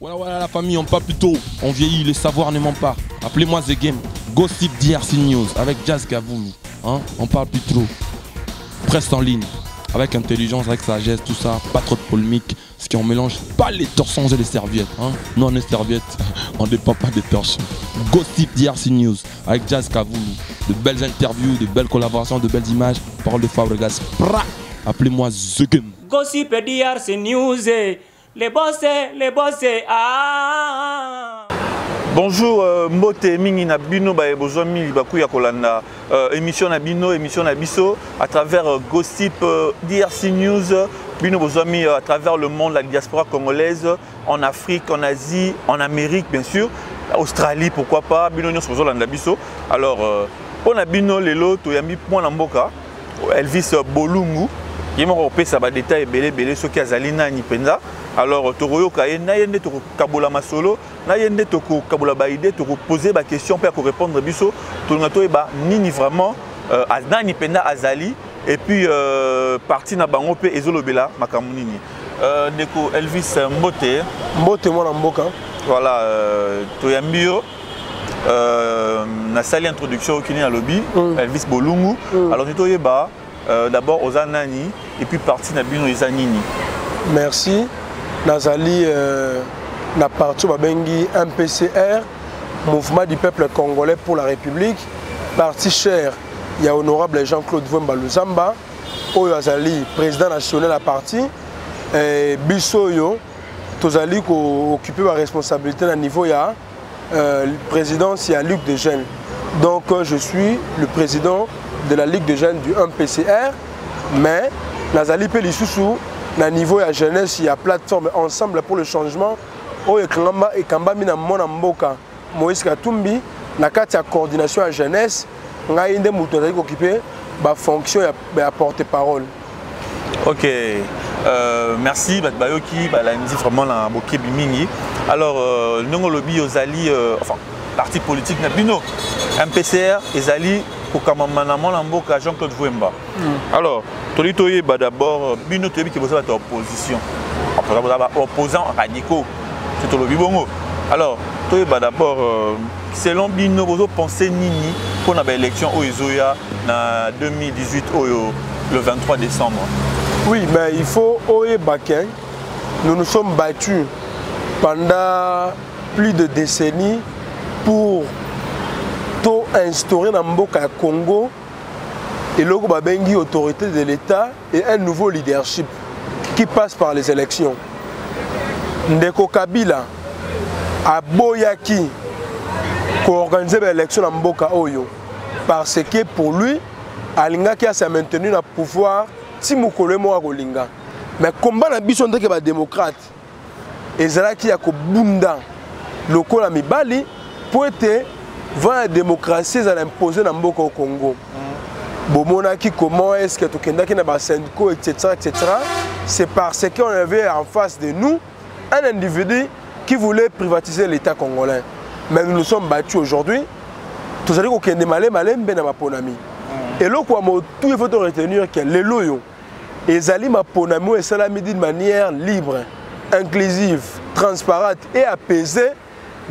Voilà la famille, on parle plus tôt, on vieillit, les savoirs ne mentent pas. Appelez-moi The Game, Gossip DRC News avec Jazz Gavoulou. Hein? On parle plus trop. Presse en ligne, avec intelligence, avec sagesse, tout ça, pas trop de polémique. Ce qui on mélange pas les torsons et les serviettes. Hein? Nous on est serviettes, on ne dépend pas des torchons. Gossip DRC News avec Jazz Gavoulou. De belles interviews, de belles collaborations, de belles images. Parole de Fabregas. Appelez-moi The Game. Gossip DRC News. Les bossés, ah. Bonjour, Mbote Mingi na bino ba besoin mili baku ya kolanda émission na bino émission na biso à travers Gossip DRC News bino besoin mi à travers le monde, la diaspora congolaise en Afrique, en Asie, en Amérique bien sûr, Australie pourquoi pas bino nyonso bozolanda biso. Alors on a bino lelo to yambi point na mboka Elvis Bolungu qui m'a repéré ça ba détail belé ce qui azali nani penza. Alors, Toroyo Kaye, Nayende Toko Kabola Masolo, Nayende Toko Kabola Baïde, Toko poser ma question pour répondre à Bisso, Tonato Eba, Nini vraiment, Nani Penda Azali, et puis parti na Bangope et Zolobela, Makamunini. Neko Elvis Mbote. Mbote, moi, Mboka. Voilà, Toyambio, na sali introduction au Kini à lobby, Elvis Bolungu. Alors, Nito Eba, d'abord Ozanani, et puis parti na Bino Izanini. Merci. Nazali na parti babengi MPCR, Mouvement du peuple congolais pour la République, parti cher, il y a honorable Jean-Claude Vwemba Luzamba, Oyo Azali, président national à parti, Bissoyo, Tozali ko occupé la responsabilité à niveau ya présidence il y a Ligue des jeunes. Donc je suis le président de la Ligue des jeunes du MPCR, mais Nazali Pelissousou na niveau ya jeunesse, il y a plateforme ensemble pour le changement. Oyo Kamba et Kamba mina mona mboka Moïse Katumbi na kati ya coordination à jeunesse ngai nde muto azali occupé ba fonction ya porte-parole. OK. Merci Bayoki balanzi vraiment na bokebi mingi. Alors ndongo lobi ozali enfin parti politique na bino MPCR ezali kokamamana mona mboka Jean-Claude Vwemba. Alors Tolitoye d'abord bino toyebi ki boza ta opposition. Opposants radicaux. C'est to lobi bongo. Alors toyeba d'abord selon bino bozo penser nini pour na ba élection au Ezoya na 2018 le 23 décembre. Oui, mais il faut oyeba que nous nous sommes battus pendant plus de décennies pour instaurer dans mboka Congo et le Babengi, autorité de l'État et un nouveau leadership qui passe par les élections. Ndeko Kabila a Boyaki pour organiser l'élection dans Mboka Oyo parce que pour lui, Alinga qui a s'est maintenu dans le pouvoir, si Moukole Moa Golinga. Mais combat na biso ndeke ba démocrate ezala qui a ko bunda lokola mibali pour être va la démocratie à imposer dans Mboka au Congo. Bomonaki comment est-ce que Tokendaki na ba syndicat etc. C'est parce qu'on avait en face de nous un individu qui voulait privatiser l'État congolais. Mais nous nous sommes battus aujourd'hui. Tous allez kokende malé ben ma ponami. Et là quoi tout il faut retenir que les loyaux ezali ma ponami et cela d'une manière libre, inclusive, transparente et apaisée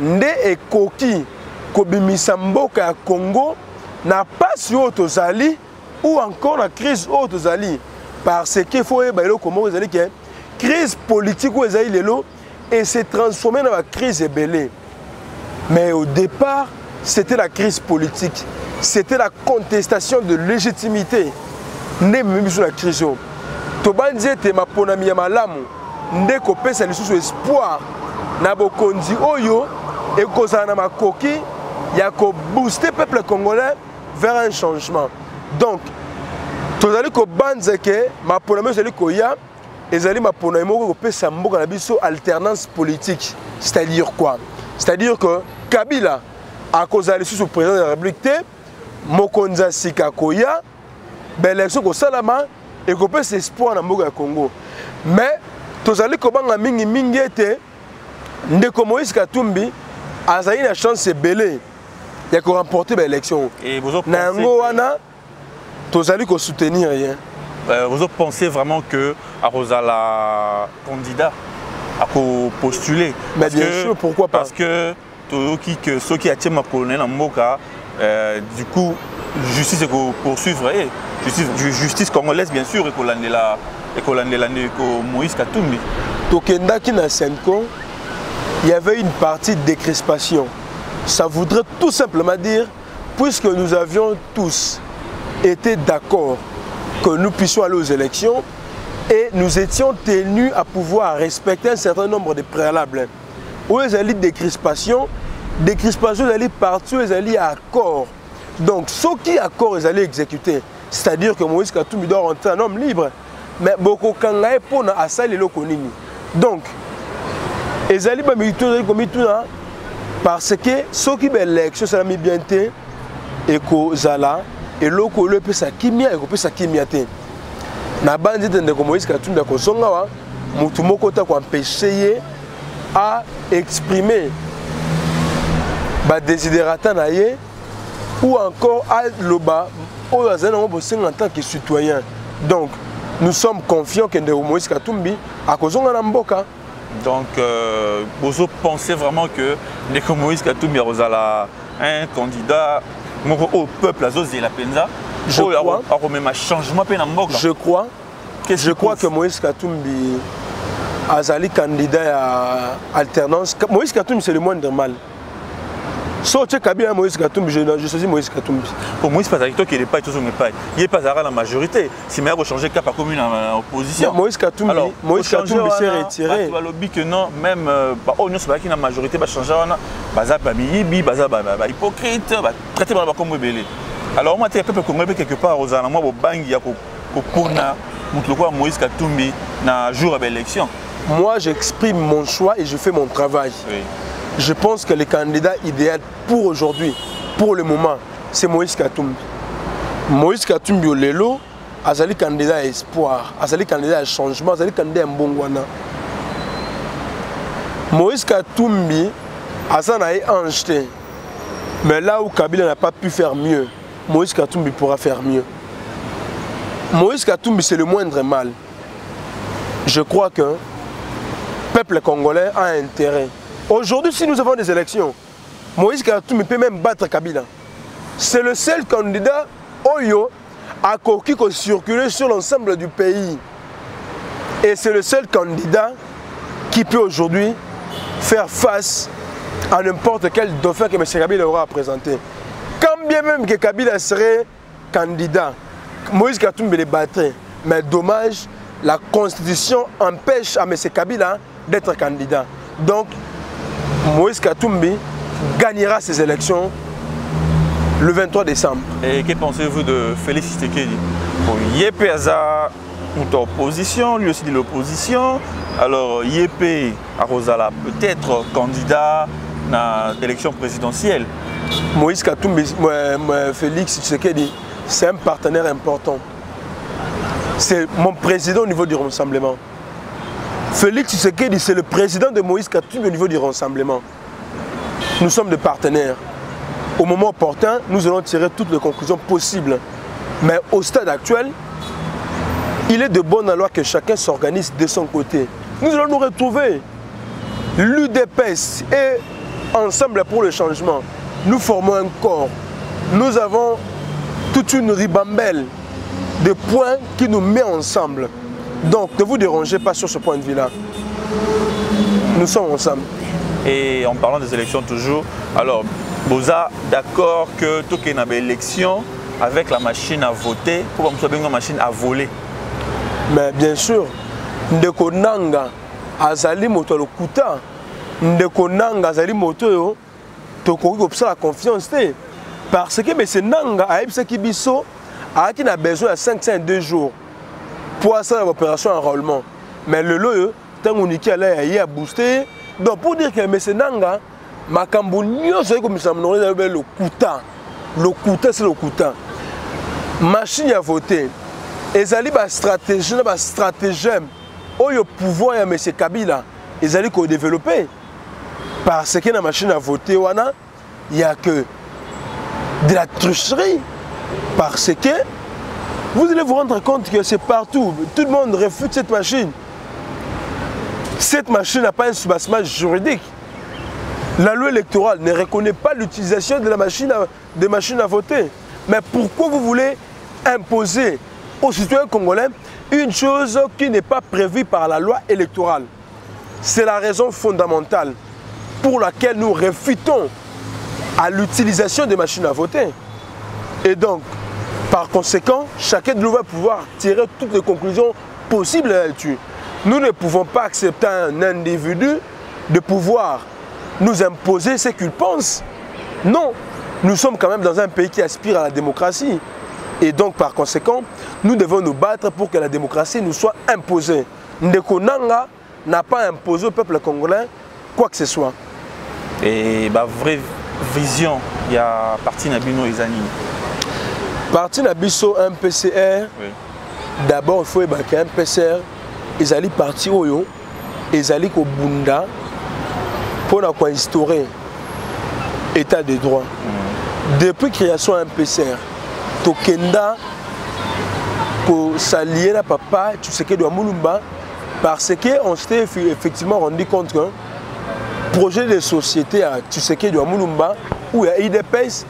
nde ekoki kobimisa mboka Congo n'a pas sur Tozali ou encore la crise au Tozali parce qu'il faut comment vous allez que crise politique où Ezali lelo et s'est transformé dans la crise ébélée. Mais au départ, c'était la crise politique, c'était la contestation de légitimité. Même sur la crise. Tobanzi était ma ponami ya malamu ndeko pesa lisusu espoir na bokonzi oyo et kozana makoki ya ko booster le peuple congolais vers un changement. Donc, tozali ko banze ke ma ponami ezali ko ya ezali ma ponami moko pesa mboka na biso alternance politique. C'est-à-dire quoi? C'est-à-dire que Kabila a kozali sous président de la République mokonza sika koya l'élection ko salama et ko pesa espoir na mboka ya Congo. Mais tozali ko banga mingi mingi ete ndeko Moïse Katumbi azali na chance belé il y a qu'on remporter l'élection. Et vous pensez soutenir rien. Vous pensez vraiment que Arosala candidat postuler. Mais bien sûr, pourquoi pas? Parce que ceux qui attirent ma colonel en Moka, du coup, justice est poursuivre. Justice congolaise, bien sûr, et Moïse Katumbi. Tokendaki na Senko, il y avait une partie de décrispation. Ça voudrait tout simplement dire, puisque nous avions tous été d'accord que nous puissions aller aux élections et nous étions tenus à pouvoir respecter un certain nombre de préalables. Où ils allaient décrispation, ils allaient partout, ils allaient à accord. Donc, ceux qui accord, ils allaient exécuter. C'est-à-dire que Moïse Katumbi doit rentrer un homme libre. Mais beaucoup de gens pour assailler le konini. Donc, ils allaient parce que ceux qui ont l'élection, ça mis bien été et que Zala et l'autre le peut sa kimia et peut sa kimia té. Na bandi de Moïse Katumbi ko songa wa mutu moko ta ko empêcher à exprimer ba desiderata na ye ou encore à loba o azana mo bosenga en tant que citoyen. Donc nous sommes confiants que Moïse Katumbi a kozonga na mboka. Donc, vous pensez vraiment que Moïse Katumbi a un candidat au peuple, la Penza, je crois. Je crois que Moïse Katumbi a un candidat à alternance. Moïse Katumbi, c'est le moindre mal. Sauf que Kabila Moïse Katumbi, je choisis Moïse Katumbi. Pour Moïse Katumbi, il n'est pas la majorité. Si mais il changer cap à commune en opposition. Moïse Katumbi s'est retiré. Que non, même la majorité va changer. Baza Babibi, Baza hypocrite, traiter comme belé. Alors moi, peuple congolais quelque part aux alentours, moi, bangi ya kopona Moïse Katumbi na jour de l'élection. Moi, j'exprime mon choix et je fais mon travail. Oui. Je pense que le candidat idéal pour aujourd'hui, pour le moment, c'est Moïse Katumbi. Moïse Katumbi au Lelo, azali candidat à espoir, azali candidat à changement, azali candidat à Mbongwana. Moïse Katumbi, azana est anjeté. Mais là où Kabila n'a pas pu faire mieux, Moïse Katumbi pourra faire mieux. Moïse Katumbi, c'est le moindre mal. Je crois que le peuple congolais a intérêt. Aujourd'hui, si nous avons des élections, Moïse Katumbi peut même battre Kabila. C'est le seul candidat Oyo à qui circuler sur l'ensemble du pays. Et c'est le seul candidat qui peut aujourd'hui faire face à n'importe quel dauphin que M. Kabila aura à présenter. Quand bien même que Kabila serait candidat, Moïse Katumbi les battrait. Mais dommage, la Constitution empêche à M. Kabila d'être candidat. Donc, Moïse Katumbi gagnera ces élections le 23 décembre. Et que pensez-vous de Félix Tshisekedi? Bon, Yépé a une opposition, lui aussi de l'opposition. Alors Yépé a peut-être candidat à l'élection présidentielle. Moïse Katumbi, Félix Tshisekedi, c'est un partenaire important. C'est mon président au niveau du rassemblement. Félix Tshisekedi, c'est le président de Moïse Katumbi au niveau du rassemblement. Nous sommes des partenaires. Au moment opportun, nous allons tirer toutes les conclusions possibles. Mais au stade actuel, il est de bonne loi que chacun s'organise de son côté. Nous allons nous retrouver. L'UDPS et Ensemble pour le changement. Nous formons un corps. Nous avons toute une ribambelle de points qui nous met ensemble. Donc, ne vous dérangez pas sur ce point de vue-là. Nous sommes ensemble. Et en parlant des élections toujours, alors, vous êtes d'accord que tout qu'il y a une élection avec la machine à voter, pour que vous une machine à voler? Mais bien sûr, Ndeko Nanga azali moto le kuta, Ndeko Nanga azali moto toko ko la confiance parce que mais c'est Nanga a ebisa ki biso a qui a besoin de 502 jours pour faire l'opération enrôlement. Mais le lot tant on qui allait a booster. Donc pour dire que M. Nanga makambo nyoso comme ça le kuta. Le kuta c'est le kuta. Machine à voter. Ezali ba stratégie ba stratagème oyo pouvoir ya M. Kabila ezali ko développer parce que la machine à voter wana il y a que de la tricherie parce que vous allez vous rendre compte que c'est partout, tout le monde refuse cette machine. Cette machine n'a pas un soubassement juridique. La loi électorale ne reconnaît pas l'utilisation de des machines à voter. Mais pourquoi vous voulez imposer aux citoyens congolais une chose qui n'est pas prévue par la loi électorale? C'est la raison fondamentale pour laquelle nous réfutons à l'utilisation des machines à voter. Et donc, par conséquent, chacun de nous va pouvoir tirer toutes les conclusions possibles là-dessus. Nous ne pouvons pas accepter un individu de pouvoir nous imposer ce qu'il pense. Non, nous sommes quand même dans un pays qui aspire à la démocratie. Et donc, par conséquent, nous devons nous battre pour que la démocratie nous soit imposée. Ndeko Nanga n'a pas imposé au peuple congolais quoi que ce soit. Et ma vraie vision, il y a parti Nabino Ezani. Parti Nabiso, un PCR. Oui. D'abord, il faut évacuer un PCR. Ils allaient partir au Yo, ils allaient au Bunda pour instaurer l'état de droit. Depuis la création d'un PCR, Tokenda, pour s'allier à papa, tu sais que de Moulumba, parce qu'on s'était effectivement rendu compte qu'un projet de société à tu sais que de Moulumba, où il y a IDPS,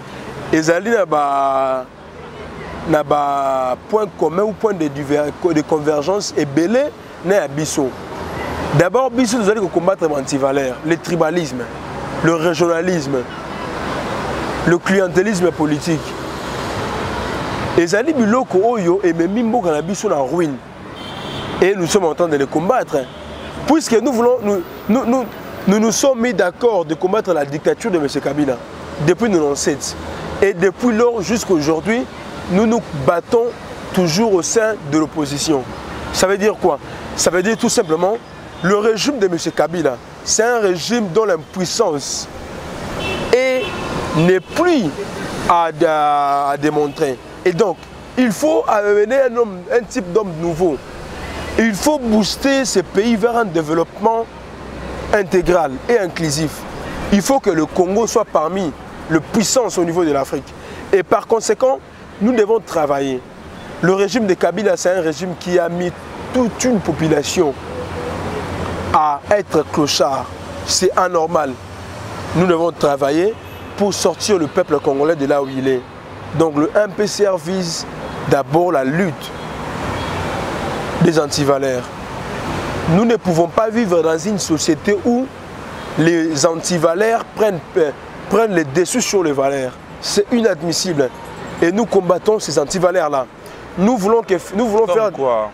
ils allaient à point commun ou point de convergence et belé. D'abord, nous allons combattre l'antivaleur, le tribalisme, le régionalisme, le clientélisme politique. Et Zali Biloko Oyo et Mimbo Kanabi sont en ruine. Et nous sommes en train de les combattre. Puisque nous sommes mis d'accord de combattre la dictature de M. Kabila depuis 1997. Et depuis lors jusqu'à aujourd'hui, nous nous battons toujours au sein de l'opposition. Ça veut dire quoi? Ça veut dire tout simplement, le régime de M. Kabila, c'est un régime dont l'impuissance n'est plus à démontrer. Et donc, il faut amener un type d'homme nouveau. Il faut booster ces pays vers un développement intégral et inclusif. Il faut que le Congo soit parmi les puissances au niveau de l'Afrique. Et par conséquent, nous devons travailler. Le régime de Kabila, c'est un régime qui a mis toute une population à être clochard. C'est anormal. Nous devons travailler pour sortir le peuple congolais de là où il est. Donc le MPCR vise d'abord la lutte des antivaleurs. Nous ne pouvons pas vivre dans une société où les antivaleurs prennent les dessus sur les valeurs. C'est inadmissible. Et nous combattons ces antivaleurs-là. Nous voulons faire quoi?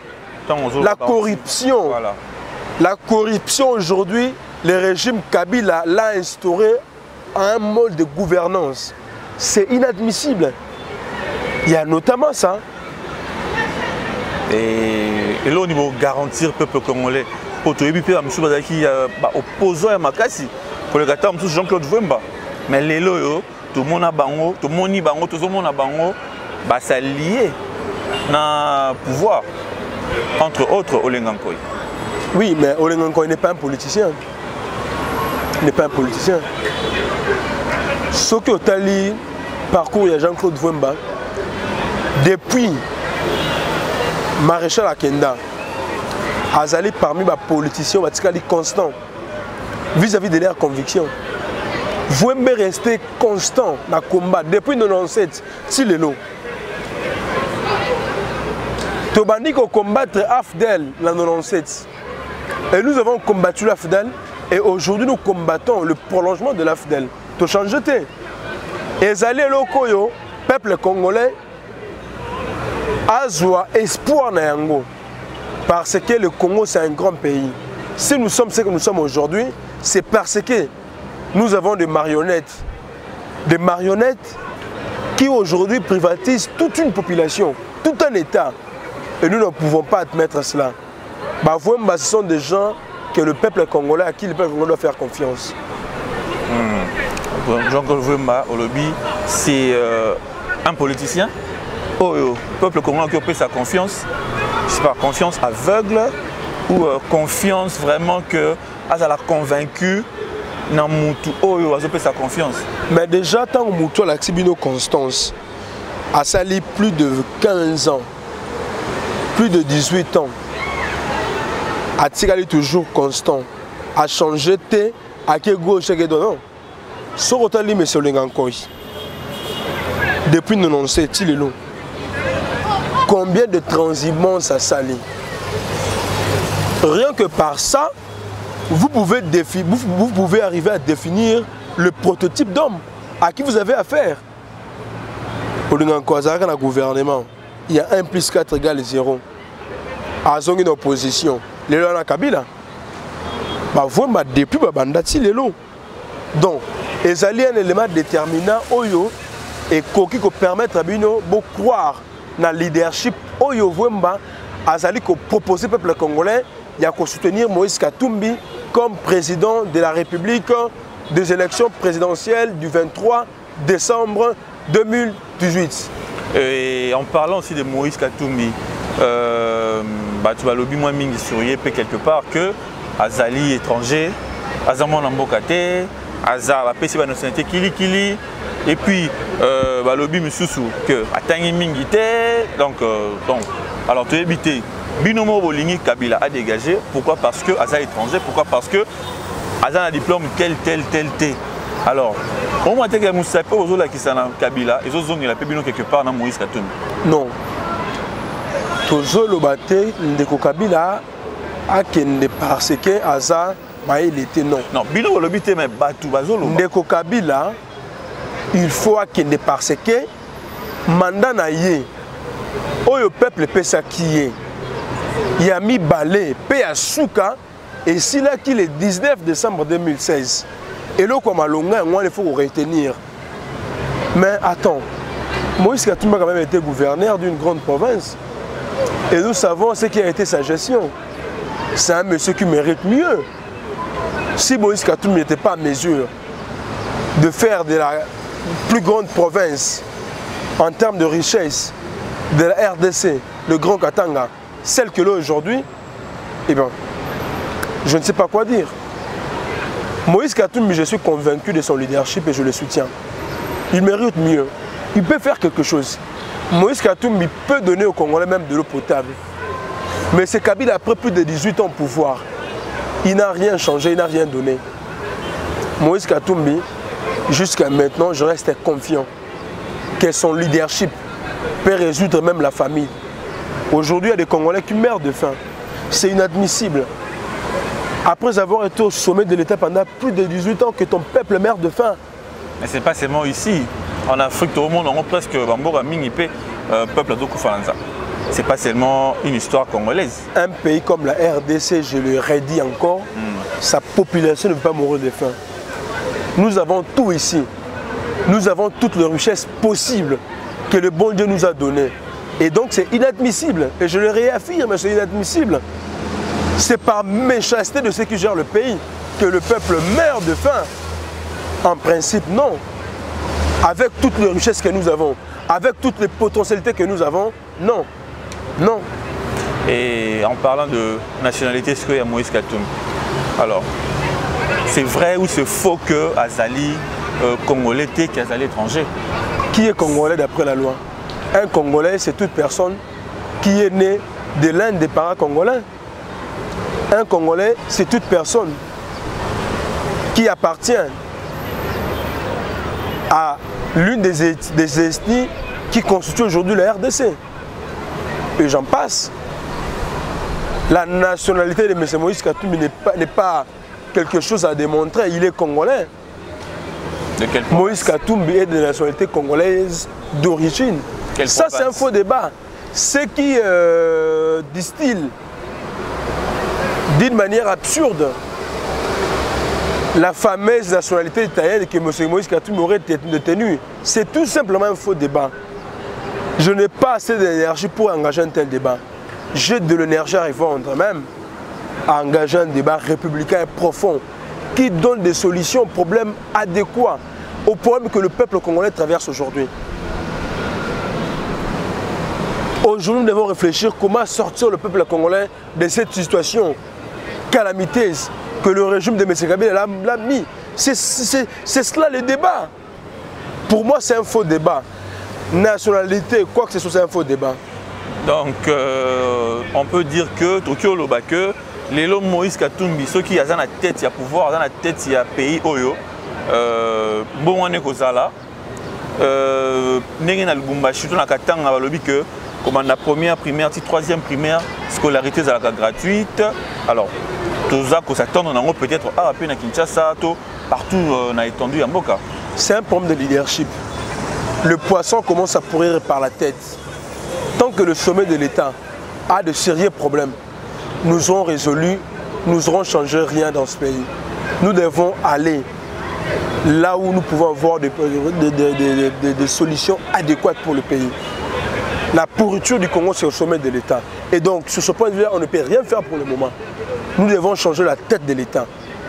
La corruption. Voilà. La corruption aujourd'hui, le régime Kabila l'a instauré à un mode de gouvernance. C'est inadmissible. Il y a notamment ça. Et là, au niveau de garantir le peuple congolais, pour tout le monde qui est opposant à Makassi, pour le gâteau, Jean-Claude Vemba. Mais les loyaux, tout le monde a bango, tout le monde a bango, tout le monde a bango, ça lié dans le pouvoir, entre autres Olengankoy. Oui, mais Olengankoy n'est pas un politicien. Il n'est pas un politicien. Ce que tu as lu, parcours de Jean-Claude Vemba, depuis Maréchal Akenda, Azali parmi les politiciens, constant vis-à-vis de leurs convictions. Vemba est resté constant dans le combat depuis 1997, si le lot. Tobani qu'on combattre AFDEL en 1997. Et nous avons combattu l'AFDEL et aujourd'hui nous combattons le prolongement de l'AFDEL. Tu changes de thé. Et Zali Lokoyo, peuple congolais, a espoir na yango. Parce que le Congo c'est un grand pays. Si nous sommes ce que nous sommes aujourd'hui, c'est parce que nous avons des marionnettes. Des marionnettes qui aujourd'hui privatisent toute une population, tout un État. Et nous ne pouvons pas admettre cela. Ce sont des gens que le peuple congolais, à qui le peuple congolais doit faire confiance. Jean-Claude Vemba, au lobby, c'est un politicien. Le peuple congolais qui a pris sa confiance, c'est pas confiance aveugle ou confiance vraiment que elle a convaincu dans Moutou Oyo a sa confiance. Mais déjà, tant que Moutou a Sibino Constance a sali plus de 15 ans, plus de 18 ans, atikali toujours constant, a changé te, à qui gauche et non. Sorotali mais c'est encore. Depuis 97, il est long. Combien de transhumance a sali? Rien que par ça, vous pouvez arriver à définir le prototype d'homme à qui vous avez affaire. Pour le gouvernement, il y a 1 plus 4 égale 0. À une opposition, les lois na Kabila. Vraiment, depuis bandati les lots. Donc, les alliés un élément déterminant oyo et qui permettre à bino de croire dans le leadership oyo vraiment azali ko proposer au peuple congolais il y a soutenir Moïse Katumbi comme président de la République des élections présidentielles du 23 décembre 2018. Et en parlant aussi de Moïse Katumbi, tu vas lobby moins mingi sur YP quelque part que azali étranger, azamon ambokate, azar la PC nationalité kili et puis lobby mususu que atangi mingi te donc alors tu es évité binomo bolingi Kabila a dégagé. Pourquoi? Parce que azar étranger. Pourquoi? Parce que azar a diplôme tel. Alors au moins tu as Moussape aux autres qui sont Kabila et autres la bino quelque part dans Moïse Katumbi. Non. Tozo lobate ndeko Kabila a kende parce que azar il était non. Non, bino lobité mais batu bazolo. Ndeko Kabila il faut kende parce que mandat na ye oyo peuple pesa qui est Yami Balé paye à Souka et si là qu'il est 19 décembre 2016 et là comme à longueur il faut retenir. Mais attends, Moïse Katumbi a quand même été gouverneur d'une grande province et nous savons ce qui a été sa gestion. C'est un monsieur qui mérite mieux. Si Moïse Katumbi n'était pas à mesure de faire de la plus grande province en termes de richesse de la RDC, le Grand Katanga, celle que l'on aujourd'hui, eh bien, je ne sais pas quoi dire. Moïse Katumbi, je suis convaincu de son leadership et je le soutiens. Il mérite mieux. Il peut faire quelque chose. Moïse Katumbi peut donner aux Congolais même de l'eau potable. Mais c'est Kabila après plus de 18 ans au pouvoir. Il n'a rien changé, il n'a rien donné. Moïse Katumbi, jusqu'à maintenant, je reste confiant que son leadership peut résoudre même la famille. Aujourd'hui, il y a des Congolais qui meurent de faim. C'est inadmissible. Après avoir été au sommet de l'État pendant plus de 18 ans, que ton peuple meurt de faim. Mais ce n'est pas seulement ici. En Afrique, tout le monde, on a presque Bambora Mingipe, peuple de Koufanza. Ce n'est pas seulement une histoire congolaise. Un pays comme la RDC, je le redis encore, sa population ne peut pas mourir de faim. Nous avons tout ici. Nous avons toutes les richesses possibles que le bon Dieu nous a données. Et donc c'est inadmissible. Et je le réaffirme, c'est inadmissible. C'est par méchanceté de ceux qui gèrent le pays que le peuple meurt de faim. En principe, non. Avec toutes les richesses que nous avons, avec toutes les potentialités que nous avons, non. Non. Et en parlant de nationalité, est-ce qu'il y a Moïse Katumbi? Alors, c'est vrai ou c'est faux que Azali Congolais était qu'Azali étranger? Qui est Congolais d'après la loi? Un Congolais, c'est toute personne qui est née de l'un des parents congolais. Un Congolais, c'est toute personne qui appartient à l'une des ethnies qui constituent aujourd'hui la RDC. Et j'en passe. La nationalité de M. Moïse Katumbi n'est pas quelque chose à démontrer. Il est congolais. De quelle province? Moïse Katumbi est de nationalité congolaise d'origine. Ça, c'est un faux débat. Ce qui distille d'une manière absurde la fameuse nationalité italienne que M. Moïse Katumbi aurait détenue, c'est tout simplement un faux débat. Je n'ai pas assez d'énergie pour engager un tel débat. J'ai de l'énergie à répondre même à engager un débat républicain et profond qui donne des solutions aux problèmes adéquats, aux problèmes que le peuple congolais traverse aujourd'hui. Aujourd'hui, nous devons réfléchir comment sortir le peuple congolais de cette situation calamiteuse que le régime de M. Kabila l'a mis. C'est cela le débat. Pour moi, c'est un faux débat. Nationalité, quoi que ce soit, c'est un faux débat. Donc, on peut dire que Tokyo Lobake, Lelo Moïse Katumbi, ceux qui ont la tête, il y a pouvoir, dans la tête, il y a pays Oyo. Bon, on est comme ça là. N'est-ce pas le Bumbashi, on a katanga balobi que comme la première primaire, troisième primaire, scolarité gratuite. Alors, tout ça, qu'on s'attend, on a peut-être à peine à Kinshasa, partout on a étendu à Mboka. C'est un problème de leadership. Le poisson commence à pourrir par la tête. Tant que le sommet de l'État a de sérieux problèmes, nous aurons résolu, nous n'aurons changé rien dans ce pays. Nous devons aller là où nous pouvons avoir des solutions adéquates pour le pays. La pourriture du Congo, c'est au sommet de l'État. Et donc, sur ce point de vue-là, on ne peut rien faire pour le moment. Nous devons changer la tête de l'État.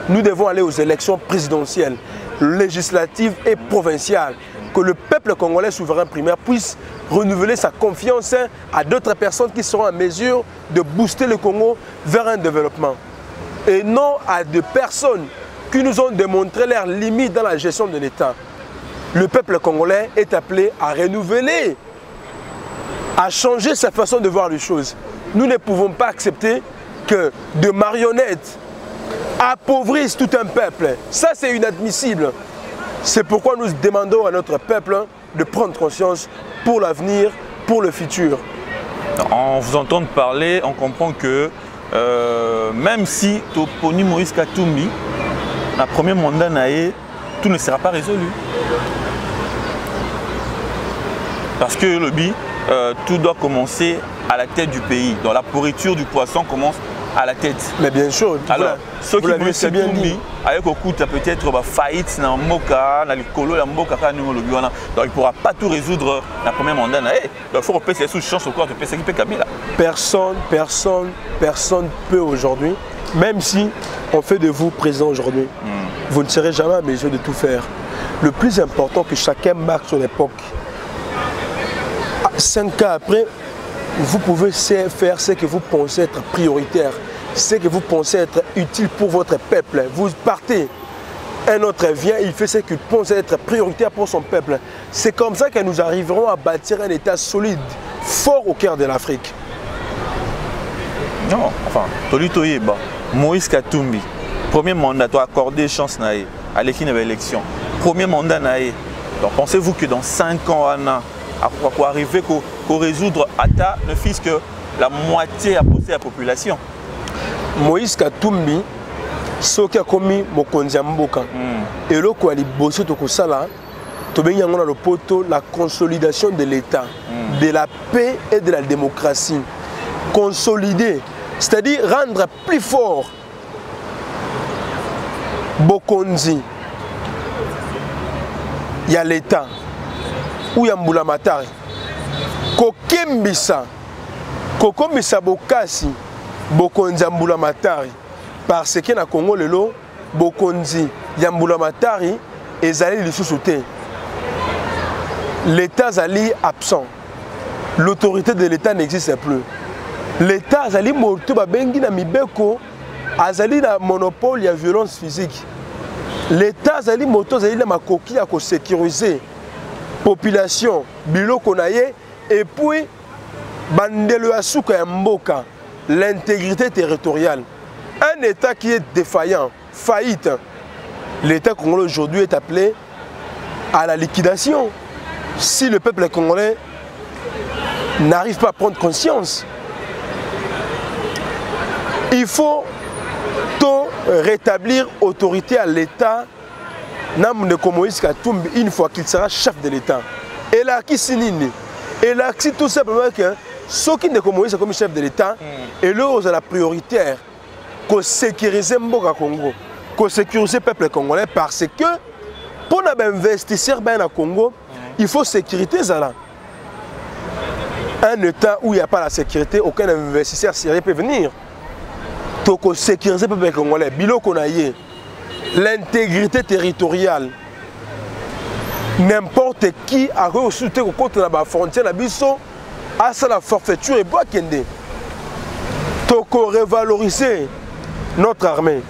Nous devons aller aux élections présidentielles, législatives et provinciales. Que le peuple congolais souverain primaire puisse renouveler sa confiance à d'autres personnes qui seront en mesure de booster le Congo vers un développement. Et non à des personnes qui nous ont démontré leurs limites dans la gestion de l'État. Le peuple congolais est appelé à renouveler, à changer sa façon de voir les choses. Nous ne pouvons pas accepter que des marionnettes appauvrissent tout un peuple. Ça, c'est inadmissible. C'est pourquoi nous demandons à notre peuple de prendre conscience pour l'avenir, pour le futur. En vous entendant parler, on comprend que même si Toponi Moïse Katumbi, le premier mandat, tout ne sera pas résolu. Parce que le but, tout doit commencer à la tête du pays. Donc la pourriture du poisson commence à la tête. Mais bien sûr. Alors, ceux qui veulent se Katumbi, avec au coup, peut-être faillite dans le Moka, dans le Kolo, dans le Moka, donc il ne pourra pas tout résoudre la première mandat. Donc il faut repasser sous chance au corps de PCP Kabila. Personne peut aujourd'hui, même si on fait de vous président aujourd'hui, vous ne serez jamais à mesure de tout faire. Le plus important, que chacun marque son époque. 5 ans après, vous pouvez faire ce que vous pensez être prioritaire, ce que vous pensez être utile pour votre peuple. Vous partez, un autre vient, il fait ce qu'il pense être prioritaire pour son peuple. C'est comme ça que nous arriverons à bâtir un État solide, fort au cœur de l'Afrique. Non, enfin, Tolitoyeba, Moïse Katumbi, premier mandat, tu as accordé chance à l'élection. Premier mandat, donc pensez-vous que dans 5 ans, pour arriver à résoudre ne fût-ce que la moitié à poser la population? Moïse Katumbi, ce qui a commis Mokonzi Mboka, et le quoi li bossé to kosala, to bengi ngona le poto la consolidation de l'État, de la paix et de la démocratie. Consolider, c'est-à-dire rendre plus fort Bokonzi. Il y a l'État. Ou ya mbula matari kokembisa bokasi bokonzi mbula matari parce que na Congo lelo bokonzi ya mbula matari ezali lisusu te. L'État zali absent, l'autorité de l'État n'existe plus. L'État zali moto babengi na mibeko azali na monopole ya violence physique. L'État zali moto zali na makoki ya ko sécuriser population biloko na ye et puis bandelo ya suka ya mboka, l'intégrité territoriale. Un État qui est défaillant, faillite. L'État congolais aujourd'hui est appelé à la liquidation. Si le peuple congolais n'arrive pas à prendre conscience, il faut rétablir autorité à l'État. Moïse Katumbi, une fois qu'il sera chef de l'État. Et là, qui signe? Et là, c'est tout simplement que ceux qui ne Moïse comme chef de l'État, et là, c'est la prioritaire, qu'on sécurise Mboka Congo, qu'on sécurise le peuple congolais, parce que pour investir dans le Congo, il faut sécurité. Un État où il n'y a pas la sécurité, aucun investisseur sérieux peut venir. Donc, on sécurise le peuple congolais. Bilo qu'on a yé. L'intégrité territoriale. N'importe qui a reçu contre la frontière, à la forfaiture et bois kende. Toko revaloriser notre armée.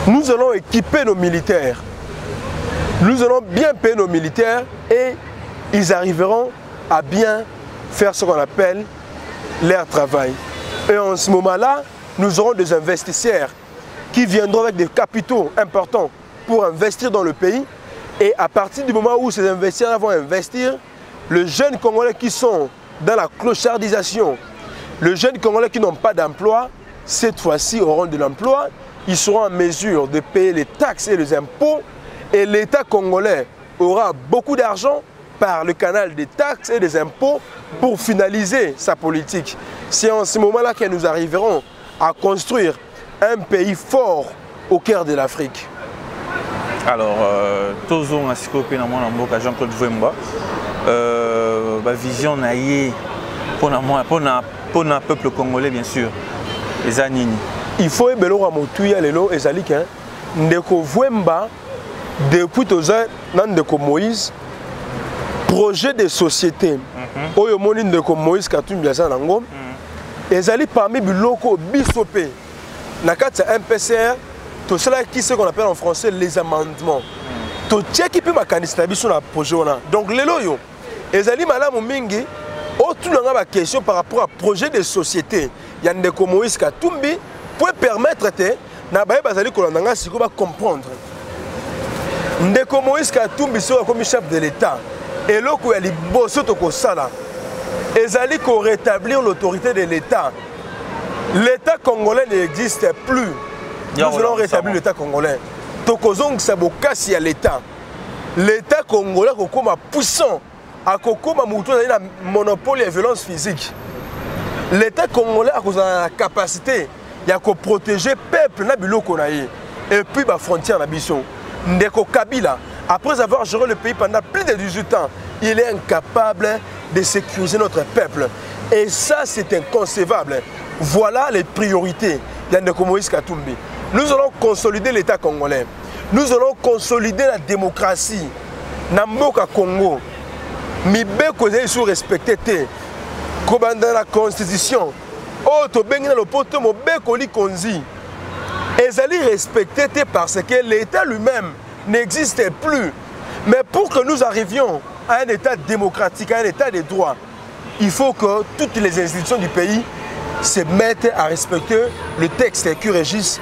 Nous allons équiper nos militaires. Nous allons bien payer nos militaires et ils arriveront à bien faire ce qu'on appelle leur travail. Et en ce moment-là, nous aurons des investisseurs qui viendront avec des capitaux importants pour investir dans le pays. Et à partir du moment où ces investisseurs vont investir, les jeunes Congolais qui sont dans la clochardisation, les jeunes Congolais qui n'ont pas d'emploi, cette fois-ci auront de l'emploi. Ils seront en mesure de payer les taxes et les impôts. Et l'État congolais aura beaucoup d'argent par le canal des taxes et des impôts pour finaliser sa politique. C'est en ce moment-là que nous arriverons à construire un pays fort au cœur de l'Afrique. Alors, Tozo Nasikope na mwana mboka Jean-Claude Vwemba, vision naïe pour le peuple congolais bien sûr. Les anini. Il faut ebelo à motuya lelo ezalik hein. Ndeko Vwemba depuis Toza Nandeko Moïse projet de société. Oyo moni Ndeko Moïse Katumbi ya nango. Ezali parmi biloko bisopé. Na kati ya MPCR, tout cela qui ce qu'on appelle en français les amendements. To tcheki pe makanisi biso na projet wana. Donc lelo yo ezali malamu mingi otulanga ba question par rapport à projet de société. Ya Ndeko Moïse Katumbi pour permettre te na baye bazali kolanda siko ba comprendre. Ndeko Moïse Katumbi so comme chef de l'État et loko ya liboso to ko sala. Ezali ko rétablir l'autorité de l'État. L'État congolais n'existe plus. Nous allons rétablir l'État congolais. Tokozong sabokasi à l'État. L'État congolais kokoma puissant, a kokoma mutu na monopole et violence physique. L'État congolais a la capacité de protéger le peuple na biloko na ye et puis la frontière na biso. Ndeko Kabila, après avoir géré le pays pendant plus de 18 ans, il est incapable de sécuriser notre peuple. Et ça, c'est inconcevable. Voilà les priorités de Ndeko Moïse Katumbi. Nous allons consolider l'État congolais. Nous allons consolider la démocratie. Namboka Congo. Mibeko zeli sous respecté te. Kobanda la constitution. Oh, to bengi na lopoto mo beko li konzi. Ezali respecté te parce que l'État lui-même n'existe plus. Mais pour que nous arrivions à un État démocratique, à un État de droit, il faut que toutes les institutions du pays se mettent à respecter le texte qui régisse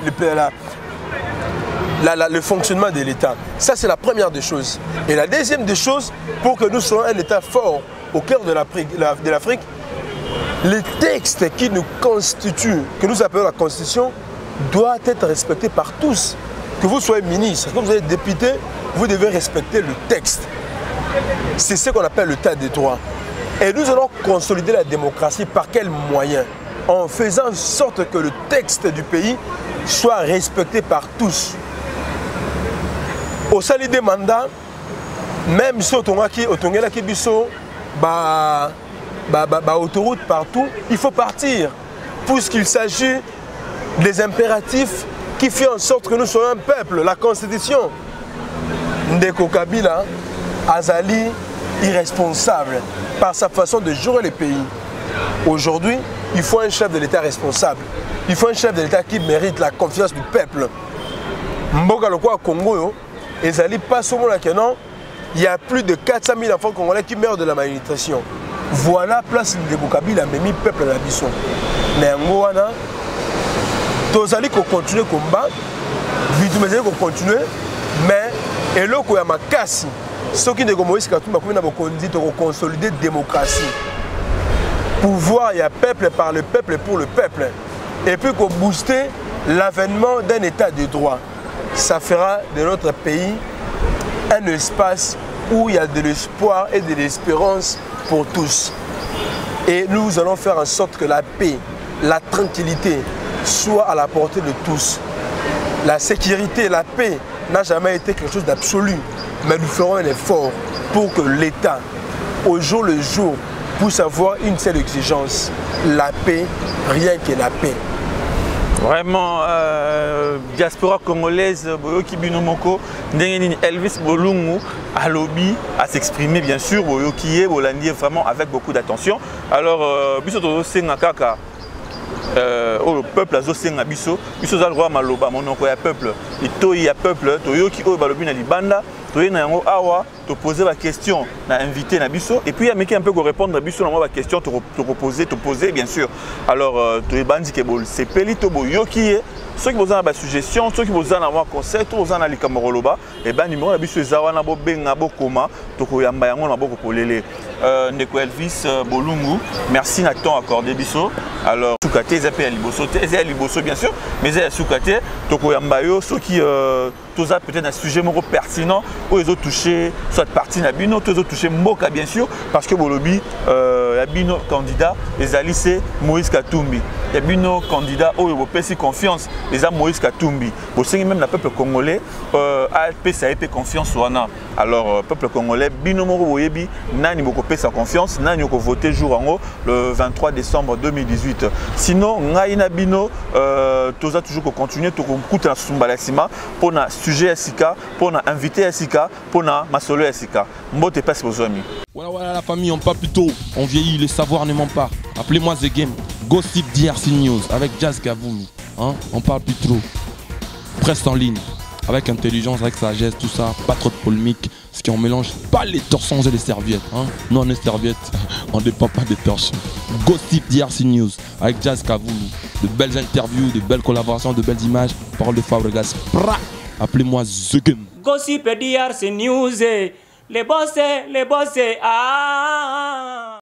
le fonctionnement de l'État. Ça, c'est la première des choses. Et la deuxième des choses, pour que nous soyons un État fort au cœur de l'Afrique, le texte qui nous constitue, que nous appelons la Constitution, doit être respecté par tous. Que vous soyez ministre, que vous êtes député, vous devez respecter le texte. C'est ce qu'on appelle l'État de droit. Et nous allons consolider la démocratie par quels moyens? En faisant en sorte que le texte du pays soit respecté par tous. Au sali des mandats, même si on a autoroute partout, il faut partir. Puisqu'il s'agit des impératifs qui font en sorte que nous soyons un peuple, la Constitution. Ndeko Kabila, Azali, irresponsable par sa façon de gérer le pays. Aujourd'hui, il faut un chef de l'État responsable. Il faut un chef de l'État qui mérite la confiance du peuple. Mboka Lokwa Congo, Ezali pas seulement que non, il y a plus de 400 000 enfants congolais qui meurent de la malnutrition. Voilà place de Kabila mais mis peuple à la mission. Mais en Ghana, Tozali qu'on continue le combat, vite qu'on continue, mais et là qu'on a ma casse, ce qui est comme Moïse Katumbi a dit de consolider la démocratie. Pouvoir, il y a peuple par le peuple et pour le peuple. Et puis qu'on booster l'avènement d'un état de droit. Ça fera de notre pays un espace où il y a de l'espoir et de l'espérance pour tous. Et nous allons faire en sorte que la paix, la tranquillité soit à la portée de tous. La sécurité, la paix n'a jamais été quelque chose d'absolu. Mais nous ferons un effort pour que l'État, au jour le jour, puisse avoir une seule exigence, la paix, rien que la paix. Vraiment, diaspora congolaise, Boyoki Binomoko, Elvis Bolungu, à lobby, à s'exprimer bien sûr, Boyoki Bolandi vraiment avec beaucoup d'attention. Alors, Bisoto Sengakaka, le peuple a Zosenga Biso, Biso Zalroa Maloba, mon oncle, il y a peuple, il y a peuple, Toyoki Balobi na Libanda, toye na yango awa te poser la question na invité na biso et puis il y a meki un peu ko répondre na biso na moi la question te poser bien sûr. Alors toye bandi ke bol sepeli to boyoki ceux qui vous ont des suggestions, ceux qui vous ont un conseil, tous vous ont un likamoroloba, et ben numéro na biso ezawa na bo benga bo koma to ko yamba yango na bo ko polele. Ndeko Elvis Bolungu, merci na temps accordé biso. Alors soukate ezapé à liboso, ezé liboso bien sûr, mais ezé soukate to ko yamba yo ceux qui tous a peut-être un sujet moko pertinent où ils ont touché soit partie na bino, tous ont touché Mboka bien sûr parce que bolobi la bino candidat ezali c'est Moïse Katumbi. Les bino candidats où ils pèsent confiance les a Moïse Katumbi. Vous savez même le peuple congolais a pèsé confiance wana. Alors peuple congolais bino moko boyebi nani boko pèsé confiance, nani ko voter jour en haut le 23 décembre 2018. Sinon ngai na bino tous a toujours continuer to kuta sumbala sima pour na sujet SIKA, pour na invité SIKA, pour na masolo SIKA. Mbote passe vos amis. Voilà la famille, on parle plus tôt, on vieillit, le savoir ne ment pas. Appelez-moi The Game, Gossip DRC News avec Jazz Gavoumi. Hein? On parle plus trop. Presse en ligne, avec intelligence, avec sagesse, tout ça, pas trop de polémique. Ce qui on mélange pas les torsons et les serviettes. Hein? Nous on est serviettes, on ne dépend pas des torchons. Gossip DRC News avec Jazz Gavoumi. De belles interviews, de belles collaborations, de belles images. Parole de Fabregas. Appelez-moi The Game. Gossip DRC News, les boss, ah.